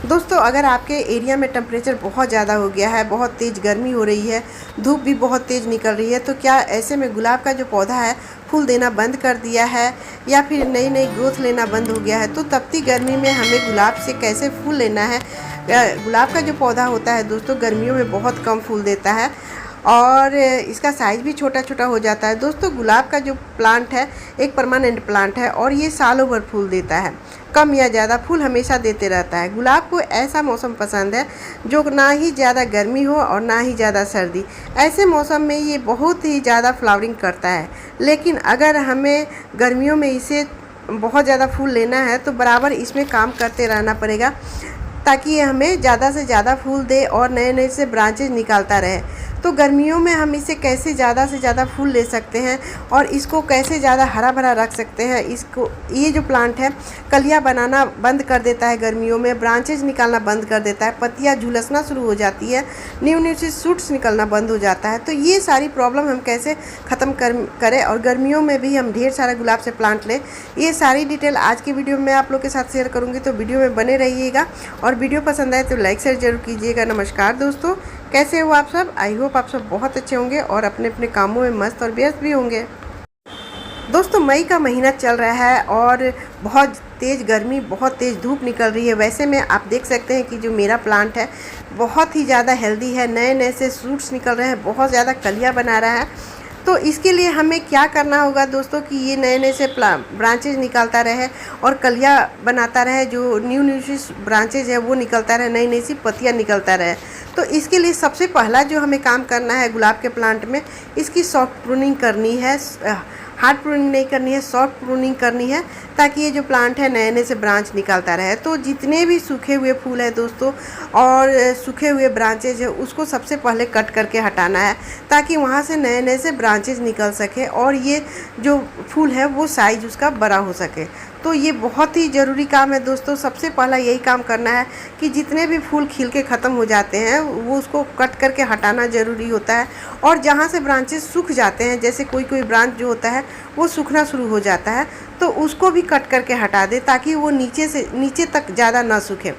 दोस्तों अगर आपके एरिया में टेम्परेचर बहुत ज़्यादा हो गया है, बहुत तेज़ गर्मी हो रही है, धूप भी बहुत तेज़ निकल रही है, तो क्या ऐसे में गुलाब का जो पौधा है फूल देना बंद कर दिया है या फिर नई नई ग्रोथ लेना बंद हो गया है, तो तपती गर्मी में हमें गुलाब से कैसे फूल लेना है। गुलाब का जो पौधा होता है दोस्तों गर्मियों में बहुत कम फूल देता है और इसका साइज़ भी छोटा छोटा हो जाता है। दोस्तों गुलाब का जो प्लांट है एक परमानेंट प्लांट है और ये सालों भर फूल देता है, कम या ज़्यादा फूल हमेशा देते रहता है। गुलाब को ऐसा मौसम पसंद है जो ना ही ज़्यादा गर्मी हो और ना ही ज़्यादा सर्दी। ऐसे मौसम में ये बहुत ही ज़्यादा फ्लावरिंग करता है, लेकिन अगर हमें गर्मियों में इसे बहुत ज़्यादा फूल लेना है तो बराबर इसमें काम करते रहना पड़ेगा ताकि ये हमें ज़्यादा से ज़्यादा फूल दे और नए नए से ब्रांचेज निकालता रहे। तो गर्मियों में हम इसे कैसे ज़्यादा से ज़्यादा फूल ले सकते हैं और इसको कैसे ज़्यादा हरा भरा रख सकते हैं। इसको ये जो प्लांट है कलियाँ बनाना बंद कर देता है गर्मियों में, ब्रांचेज निकालना बंद कर देता है, पत्तियाँ झुलसना शुरू हो जाती है, न्यू न्यू से शूट्स निकलना बंद हो जाता है। तो ये सारी प्रॉब्लम हम कैसे ख़त्म करें और गर्मियों में भी हम ढेर सारा गुलाब से प्लांट लें, ये सारी डिटेल आज की वीडियो में आप लोग के साथ शेयर करूँगी। तो वीडियो में बने रहिएगा और वीडियो पसंद आए तो लाइक शेयर जरूर कीजिएगा। नमस्कार दोस्तों, कैसे हो आप सब? आई होप आप सब बहुत अच्छे होंगे और अपने अपने कामों में मस्त और व्यस्त भी होंगे। दोस्तों मई का महीना चल रहा है और बहुत तेज़ गर्मी, बहुत तेज़ धूप निकल रही है। वैसे में आप देख सकते हैं कि जो मेरा प्लांट है बहुत ही ज़्यादा हेल्दी है, नए नए से शूट्स निकल रहे हैं, बहुत ज़्यादा कलियाँ बना रहा है। तो इसके लिए हमें क्या करना होगा दोस्तों कि ये नए नए से ब्रांचेज निकालता रहे और कलियाँ बनाता रहे, जो न्यू न्यू सी ब्रांचेज है वो निकलता रहे, नई नई सी पत्तियाँ निकलता रहे। तो इसके लिए सबसे पहला जो हमें काम करना है गुलाब के प्लांट में, इसकी सॉफ्ट प्रूनिंग करनी है। हार्ड प्रूनिंग नहीं करनी है, सॉफ्ट प्रूनिंग करनी है ताकि ये जो प्लांट है नए नए से ब्रांच निकालता रहे। तो जितने भी सूखे हुए फूल है दोस्तों और सूखे हुए ब्रांचेज है उसको सबसे पहले कट करके हटाना है ताकि वहाँ से नए नए से ब्रांचेज निकल सके और ये जो फूल है वो साइज उसका बड़ा हो सके। तो ये बहुत ही ज़रूरी काम है दोस्तों। सबसे पहला यही काम करना है कि जितने भी फूल खिल के ख़त्म हो जाते हैं वो उसको कट करके हटाना ज़रूरी होता है। और जहाँ से ब्रांचेस सूख जाते हैं, जैसे कोई कोई ब्रांच जो होता है वो सूखना शुरू हो जाता है, तो उसको भी कट करके हटा दे ताकि वो नीचे तक ज़्यादा ना सूखे।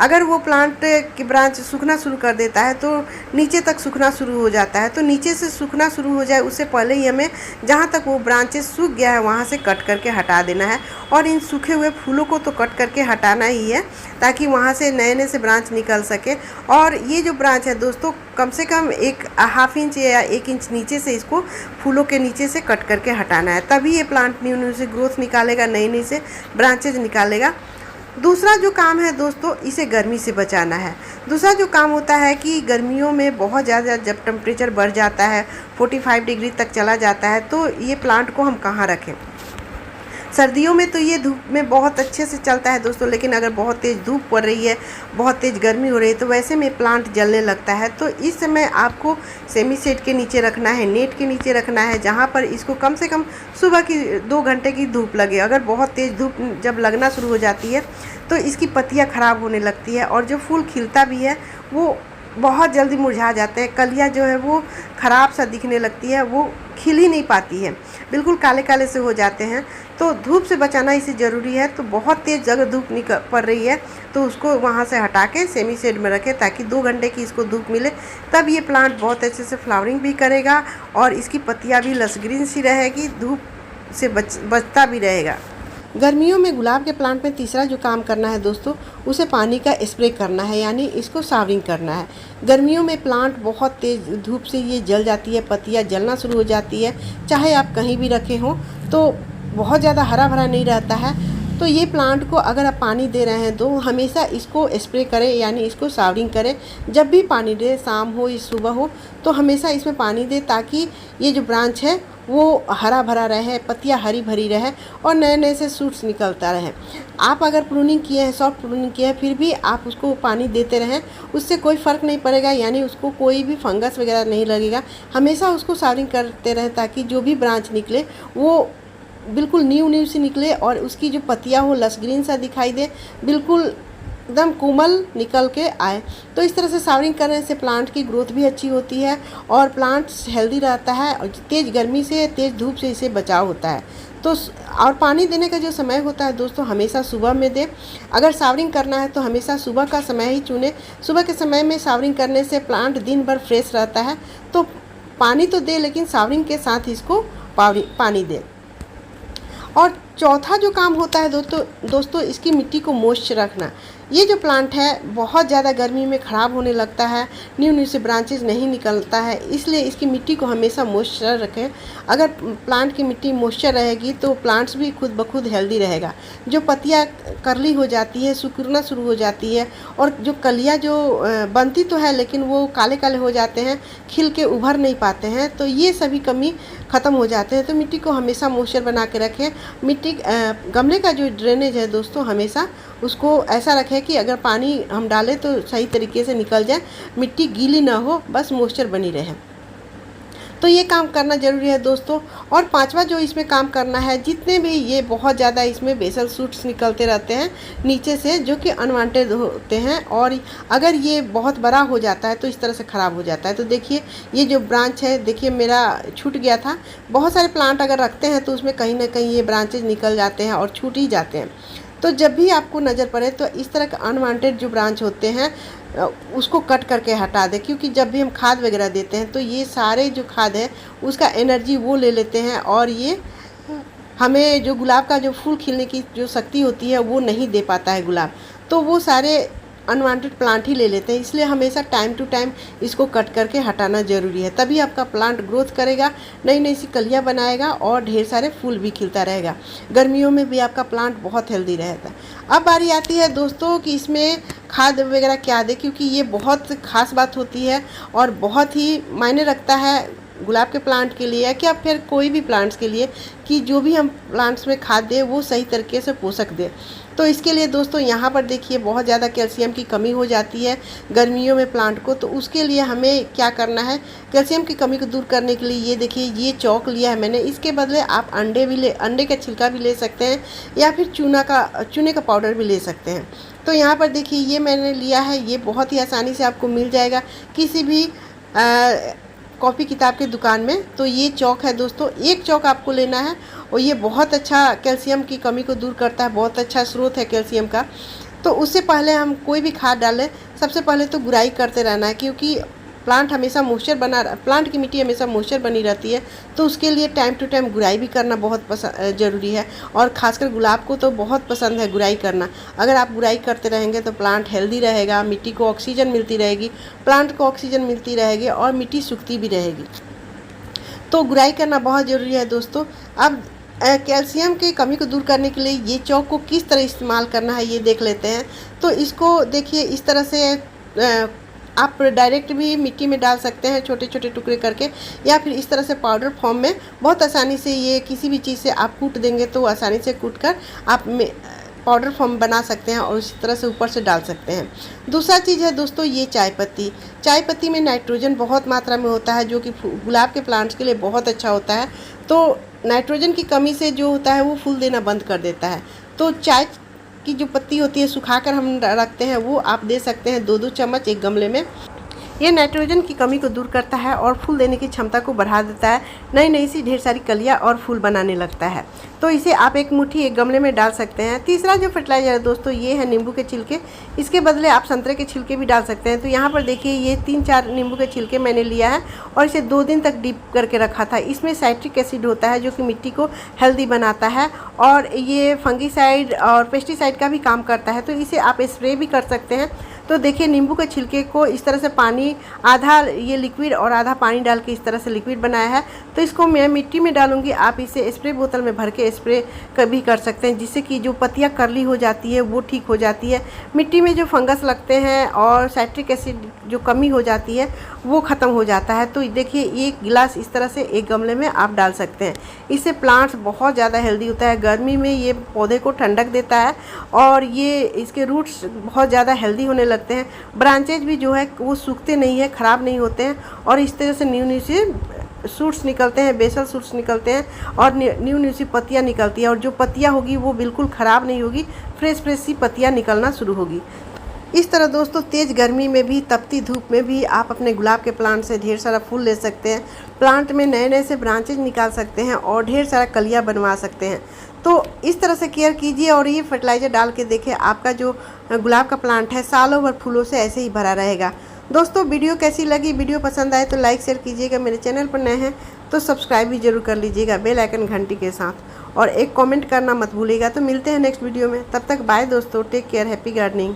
अगर वो प्लांट की ब्रांच सूखना शुरू कर देता है तो नीचे तक सूखना शुरू हो जाता है। तो नीचे से सूखना शुरू हो जाए उससे पहले ही हमें जहाँ तक वो ब्रांचेस सूख गया है वहाँ से कट करके हटा देना है। और इन सूखे हुए फूलों को तो कट करके हटाना ही है ताकि वहाँ से नए नए से ब्रांच निकल सके। और ये जो ब्रांच है दोस्तों कम से कम 1/2 इंच या 1 इंच नीचे से इसको फूलों के नीचे से कट करके हटाना है, तभी ये प्लांट न्यू न्यू से ग्रोथ निकालेगा, नई नई से ब्रांचेज निकालेगा। दूसरा जो काम है दोस्तों इसे गर्मी से बचाना है। दूसरा जो काम होता है कि गर्मियों में बहुत ज़्यादा जब टेम्परेचर बढ़ जाता है 45 डिग्री तक चला जाता है तो ये प्लांट को हम कहाँ रखें। सर्दियों में तो ये धूप में बहुत अच्छे से चलता है दोस्तों, लेकिन अगर बहुत तेज़ धूप पड़ रही है, बहुत तेज़ गर्मी हो रही है तो वैसे में प्लांट जलने लगता है। तो इस समय आपको सेमी शेड के नीचे रखना है, नेट के नीचे रखना है, जहाँ पर इसको कम से कम सुबह की 2 घंटे की धूप लगे। अगर बहुत तेज़ धूप जब लगना शुरू हो जाती है तो इसकी पत्तियाँ ख़राब होने लगती है और जो फूल खिलता भी है वो बहुत जल्दी मुरझा जाते हैं। कलियाँ जो है वो ख़राब सा दिखने लगती है, वो खिल ही नहीं पाती है, बिल्कुल काले काले से हो जाते हैं। तो धूप से बचाना इसे ज़रूरी है। तो बहुत तेज़ अगर धूप पड़ रही है तो उसको वहाँ से हटा के सेमी शेड में रखें ताकि 2 घंटे की इसको धूप मिले, तब ये प्लांट बहुत अच्छे से फ्लावरिंग भी करेगा और इसकी पत्तियाँ भी लस ग्रीन सी रहेगी, धूप से बचता भी रहेगा। गर्मियों में गुलाब के प्लांट में तीसरा जो काम करना है दोस्तों उसे पानी का स्प्रे करना है, यानी इसको सावरिंग करना है। गर्मियों में प्लांट बहुत तेज़ धूप से ये जल जाती है, पत्तियाँ जलना शुरू हो जाती है, चाहे आप कहीं भी रखे हों तो बहुत ज़्यादा हरा भरा नहीं रहता है। तो ये प्लांट को अगर आप पानी दे रहे हैं तो हमेशा इसको स्प्रे करें, यानी इसको सावरिंग करें। जब भी पानी दे, शाम हो या सुबह हो, तो हमेशा इसमें पानी दे ताकि ये जो ब्रांच है वो हरा भरा रहे, पत्तियाँ हरी भरी रहे और नए नए से शूट्स निकलता रहे। आप अगर प्रूनिंग किए हैं, सॉफ्ट प्रूनिंग किए हैं, फिर भी आप उसको पानी देते रहें, उससे कोई फ़र्क नहीं पड़ेगा, यानी उसको कोई भी फंगस वगैरह नहीं लगेगा। हमेशा उसको सावरिंग करते रहें ताकि जो भी ब्रांच निकले वो बिल्कुल न्यू सी निकले और उसकी जो पत्तियाँ हो लस ग्रीन सा दिखाई दे, बिल्कुल एकदम कोमल निकल के आए। तो इस तरह से सावरिंग करने से प्लांट की ग्रोथ भी अच्छी होती है और प्लांट हेल्दी रहता है और तेज़ गर्मी से, तेज़ धूप से इसे बचाव होता है। तो और पानी देने का जो समय होता है दोस्तों हमेशा सुबह में दें। अगर शावरिंग करना है तो हमेशा सुबह का समय ही चुनें। सुबह के समय में शावरिंग करने से प्लांट दिन भर फ्रेश रहता है। तो पानी तो दें लेकिन शावरिंग के साथ इसको पानी दें। और चौथा जो काम होता है दोस्तों इसकी मिट्टी को मॉइस्चर रखना। ये जो प्लांट है बहुत ज़्यादा गर्मी में ख़राब होने लगता है, न्यू से ब्रांचेज नहीं निकलता है, इसलिए इसकी मिट्टी को हमेशा मॉइस्चर रखें। अगर प्लांट की मिट्टी मॉइस्चर रहेगी तो प्लांट्स भी खुद ब खुद हेल्दी रहेगा। जो पत्तियाँ करली हो जाती है, सिकुड़ना शुरू हो जाती है, और जो कलियाँ जो बनती तो है लेकिन वो काले काले हो जाते हैं, खिल के उभर नहीं पाते हैं, तो ये सभी कमी ख़त्म हो जाते हैं। तो मिट्टी को हमेशा मॉइस्चर बना के रखें। मिट्टी गमले का जो ड्रेनेज है दोस्तों हमेशा उसको ऐसा रखें कि अगर पानी हम डालें तो सही तरीके से निकल जाए, मिट्टी गीली ना हो, बस मॉइस्चर बनी रहे। तो ये काम करना ज़रूरी है दोस्तों। और पांचवा जो इसमें काम करना है, जितने भी ये बहुत ज़्यादा इसमें बेसल शूट्स निकलते रहते हैं नीचे से जो कि अनवांटेड होते हैं, और अगर ये बहुत बड़ा हो जाता है तो इस तरह से ख़राब हो जाता है। तो देखिए ये जो ब्रांच है, देखिए मेरा छूट गया था। बहुत सारे प्लांट अगर रखते हैं तो उसमें कहीं ना कहीं ये ब्रांचेज निकल जाते हैं और छूट ही जाते हैं। तो जब भी आपको नज़र पड़े तो इस तरह का अनवांटेड जो ब्रांच होते हैं उसको कट करके हटा दें, क्योंकि जब भी हम खाद वगैरह देते हैं तो ये सारे जो खाद है उसका एनर्जी वो ले लेते हैं, और ये हमें जो गुलाब का जो फूल खिलने की जो शक्ति होती है वो नहीं दे पाता है गुलाब। तो वो सारे अनवांटेड प्लांट ही ले लेते हैं, इसलिए हमेशा टाइम टू टाइम इसको कट करके हटाना ज़रूरी है। तभी आपका प्लांट ग्रोथ करेगा, नई नई सी कलियाँ बनाएगा और ढेर सारे फूल भी खिलता रहेगा। गर्मियों में भी आपका प्लांट बहुत हेल्दी रहता है। अब बारी आती है दोस्तों कि इसमें खाद वगैरह क्या दें, क्योंकि ये बहुत ख़ास बात होती है और बहुत ही मायने रखता है गुलाब के प्लांट के लिए, या फिर कोई भी प्लांट्स के लिए, कि जो भी हम प्लांट्स में खाद दें वो सही तरीके से पोषक दें। तो इसके लिए दोस्तों यहाँ पर देखिए बहुत ज़्यादा कैल्शियम की कमी हो जाती है गर्मियों में प्लांट को। तो उसके लिए हमें क्या करना है, कैल्शियम की कमी को दूर करने के लिए ये देखिए ये चौक लिया है मैंने। इसके बदले आप अंडे का छिलका भी ले सकते हैं, या फिर चूने का पाउडर भी ले सकते हैं। तो यहाँ पर देखिए ये मैंने लिया है, ये बहुत ही आसानी से आपको मिल जाएगा किसी भी कॉपी किताब के दुकान में। तो ये चौक है दोस्तों, एक चौक आपको लेना है, और ये बहुत अच्छा कैल्शियम की कमी को दूर करता है, बहुत अच्छा स्रोत है कैल्शियम का। तो उससे पहले हम कोई भी खाद डालें, सबसे पहले तो गुड़ाई करते रहना है, क्योंकि प्लांट की मिट्टी हमेशा मॉइस्चर बनी रहती है। तो उसके लिए टाइम टू टाइम गुड़ाई भी करना बहुत ज़रूरी है, और ख़ासकर गुलाब को तो बहुत पसंद है गुड़ाई करना। अगर आप गुड़ाई करते रहेंगे तो प्लांट हेल्दी रहेगा, मिट्टी को ऑक्सीजन मिलती रहेगी, प्लांट को ऑक्सीजन मिलती रहेगी और मिट्टी सूखती भी रहेगी। तो गुड़ाई करना बहुत ज़रूरी है दोस्तों। अब कैल्शियम की कमी को दूर करने के लिए ये चौक को किस तरह इस्तेमाल करना है ये देख लेते हैं। तो इसको देखिए इस तरह से आप डायरेक्ट भी मिट्टी में डाल सकते हैं छोटे छोटे टुकड़े करके, या फिर इस तरह से पाउडर फॉर्म में बहुत आसानी से ये किसी भी चीज़ से आप कूट देंगे तो आसानी से कूट कर आप पाउडर फॉर्म बना सकते हैं, और इस तरह से ऊपर से डाल सकते हैं। दूसरा चीज़ है दोस्तों ये चाय पत्ती में नाइट्रोजन बहुत मात्रा में होता है, जो कि गुलाब के प्लांट्स के लिए बहुत अच्छा होता है। तो नाइट्रोजन की कमी से जो होता है वो फूल देना बंद कर देता है। तो चाय की जो पत्ती होती है सुखाकर हम रखते हैं, वो आप दे सकते हैं 2-2 चम्मच एक गमले में। ये नाइट्रोजन की कमी को दूर करता है और फूल देने की क्षमता को बढ़ा देता है, नई नई सी ढेर सारी कलियाँ और फूल बनाने लगता है। तो इसे आप एक मुट्ठी एक गमले में डाल सकते हैं। तीसरा जो फर्टिलाइजर है दोस्तों ये है नींबू के छिलके। इसके बदले आप संतरे के छिलके भी डाल सकते हैं। तो यहाँ पर देखिए ये 3-4 नींबू के छिलके मैंने लिया है और इसे 2 दिन तक डीप करके रखा था। इसमें साइट्रिक एसिड होता है जो कि मिट्टी को हेल्दी बनाता है, और ये फंगीसाइड और पेस्टिसाइड का भी काम करता है। तो इसे आप स्प्रे भी कर सकते हैं। तो देखिए नींबू के छिलके को इस तरह से पानी आधा ये लिक्विड और आधा पानी डाल के इस तरह से लिक्विड बनाया है। तो इसको मैं मिट्टी में डालूंगी, आप इसे स्प्रे बोतल में भर के स्प्रे कभी कर सकते हैं, जिससे कि जो पत्तियां करली हो जाती है वो ठीक हो जाती है, मिट्टी में जो फंगस लगते हैं और साइट्रिक एसिड जो कमी हो जाती है वो ख़त्म हो जाता है। तो देखिए एक गिलास इस तरह से एक गमले में आप डाल सकते हैं। इससे प्लांट्स बहुत ज़्यादा हेल्दी होता है। गर्मी में ये पौधे को ठंडक देता है और ये इसके रूट्स बहुत ज़्यादा हेल्दी होने लगते हैं। ब्रांचेज भी जो है वो सूखते नहीं है, ख़राब नहीं होते हैं, और इस तरह से न्यू से सूट्स निकलते हैं, बेसल सूट्स निकलते हैं और न्यू सी पत्तियां निकलती हैं, और जो पत्तियां होगी वो बिल्कुल ख़राब नहीं होगी, फ्रेश सी पत्तियां निकलना शुरू होगी। इस तरह दोस्तों तेज़ गर्मी में भी, तपती धूप में भी आप अपने गुलाब के प्लांट से ढेर सारा फूल ले सकते हैं। प्लांट में नए नए से ब्रांचेज निकाल सकते हैं और ढेर सारा कलियाँ बनवा सकते हैं। तो इस तरह से केयर कीजिए और ये फर्टिलाइज़र डाल के देखिए, आपका जो गुलाब का प्लांट है सालों भर फूलों से ऐसे ही भरा रहेगा। दोस्तों वीडियो कैसी लगी? वीडियो पसंद आए तो लाइक शेयर कीजिएगा। मेरे चैनल पर नए हैं तो सब्सक्राइब भी जरूर कर लीजिएगा बेल आइकन घंटी के साथ, और एक कमेंट करना मत भूलिएगा। तो मिलते हैं नेक्स्ट वीडियो में, तब तक बाय दोस्तों, टेक केयर, हैप्पी गार्डनिंग।